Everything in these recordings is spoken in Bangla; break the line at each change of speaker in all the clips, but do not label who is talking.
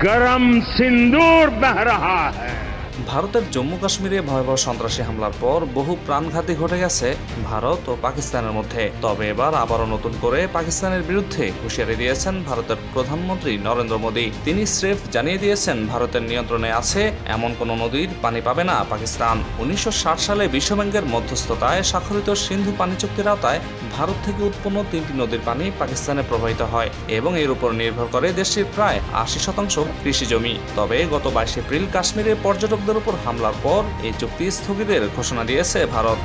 गरम सिंदूर बह रहा है।
ভারতের জম্মু কাশ্মীরে ভয়াবহ সন্ত্রাসী হামলার পর বহু প্রাণঘাতী ঘটে গেছে ভারত ও পাকিস্তানের মধ্যে। তবে এবার আবারও নতুন করে পাকিস্তানের বিরুদ্ধে হুঁশিয়ারি দিয়েছেন ভারতের প্রধানমন্ত্রী নরেন্দ্র মোদী। তিনি স্রেফ জানিয়ে দিয়েছেন ভারতের নিয়ন্ত্রণে আছে এমন কোনো নদীর পানি পাবে না পাকিস্তান। 1960 সালে বিশ্বব্যাংকের মধ্যস্থতায় স্বাক্ষরিত সিন্ধু পানি চুক্তির আওতায় ভারত থেকে উৎপন্ন 3টি নদীর পানি পাকিস্তানে প্রবাহিত হয় এবং এর উপর নির্ভর করে দেশটির প্রায় 80% কৃষি জমি। তবে গত 22 এপ্রিল কাশ্মীরে পর্যটকদের উপর হামলার পর এই চুক্তি স্থগিতের ঘোষণা দিয়েছে ভারত।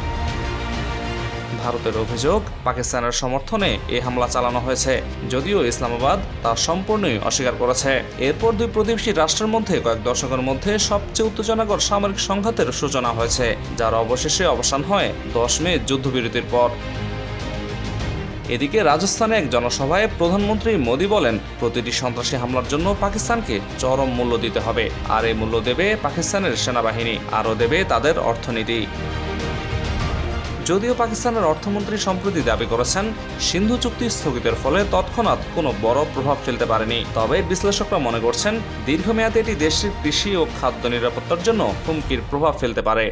ভারতের অভিযোগ, পাকিস্তানের সমর্থনে এই হামলা চালানো হয়েছে, যদিও ইসলামাবাদ তা সম্পূর্ণই অস্বীকার করেছে। এরপর দুই প্রতিবেশী রাষ্ট্রের মধ্যে কয়েক দশকের মধ্যে সবচেয়ে উত্তেজনাকর সামরিক সংঘাতের সূচনা হয়েছে, যার অবশেষে অবসান হয় 10 মে যুদ্ধবিরতির পর। এদিকে রাজস্থানে এক জনসভায় প্রধানমন্ত্রী মোদী বলেন, প্রতিটি সন্ত্রাসী হামলার জন্য পাকিস্তানকে চরম মূল্য দিতে হবে, আর এই মূল্য দেবে পাকিস্তানের সেনাবাহিনী, আরও দেবে তাদের অর্থনীতি। যদিও পাকিস্তানের অর্থমন্ত্রী সম্প্রতি দাবি করেছেন সিন্ধু চুক্তি স্থগিতের ফলে তৎক্ষণাৎ কোনো বড় প্রভাব ফেলতে পারেনি, তবে বিশ্লেষকরা মনে করছেন দীর্ঘমেয়াদে এটি দেশের কৃষি ও খাদ্য নিরাপত্তার জন্য হুমকির প্রভাব ফেলতে পারে।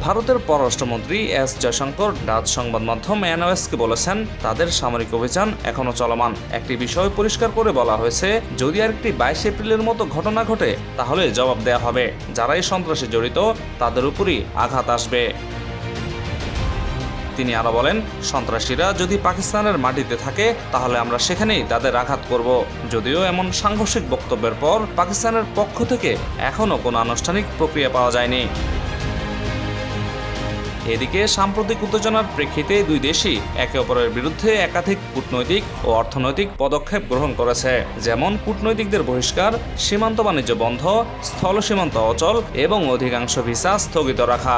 ভারতের পররাষ্ট্রমন্ত্রী এস জয়শঙ্কর ডাচ সংবাদ মাধ্যম এনওএসকে বলেছেন, তাদের সামরিক অভিযান এখনো চলমান। একটি বিষয় পরিষ্কার করে বলা হয়েছে, যদি আরেকটি 22 এপ্রিলের মতো ঘটনা ঘটে তাহলে জবাব দেয়া হবে। যারাই সন্ত্রাসে জড়িত তাদের উপরই আঘাত আসবে। তিনি আরো বলেন, সন্ত্রাসীরা যদি পাকিস্তানের মাটিতে থাকে তাহলে আমরা সেখানেই তাদের আঘাত করব। যদিও এমন সাংঘর্ষিক বক্তব্যের পর পাকিস্তানের পক্ষ থেকে এখনো কোনো আনুষ্ঠানিক প্রক্রিয়া পাওয়া যায়নি। এদিকে সাম্প্রতিক উত্তেজনার প্রেক্ষিতে দুই দেশই একে অপরের বিরুদ্ধে একাধিক কূটনৈতিক ও অর্থনৈতিক পদক্ষেপ গ্রহণ করেছে, যেমন কূটনৈতিকদের বহিষ্কার, সীমান্ত বাণিজ্য বন্ধ, স্থল সীমান্ত অচল এবং অধিকাংশ ভিসা স্থগিত রাখা।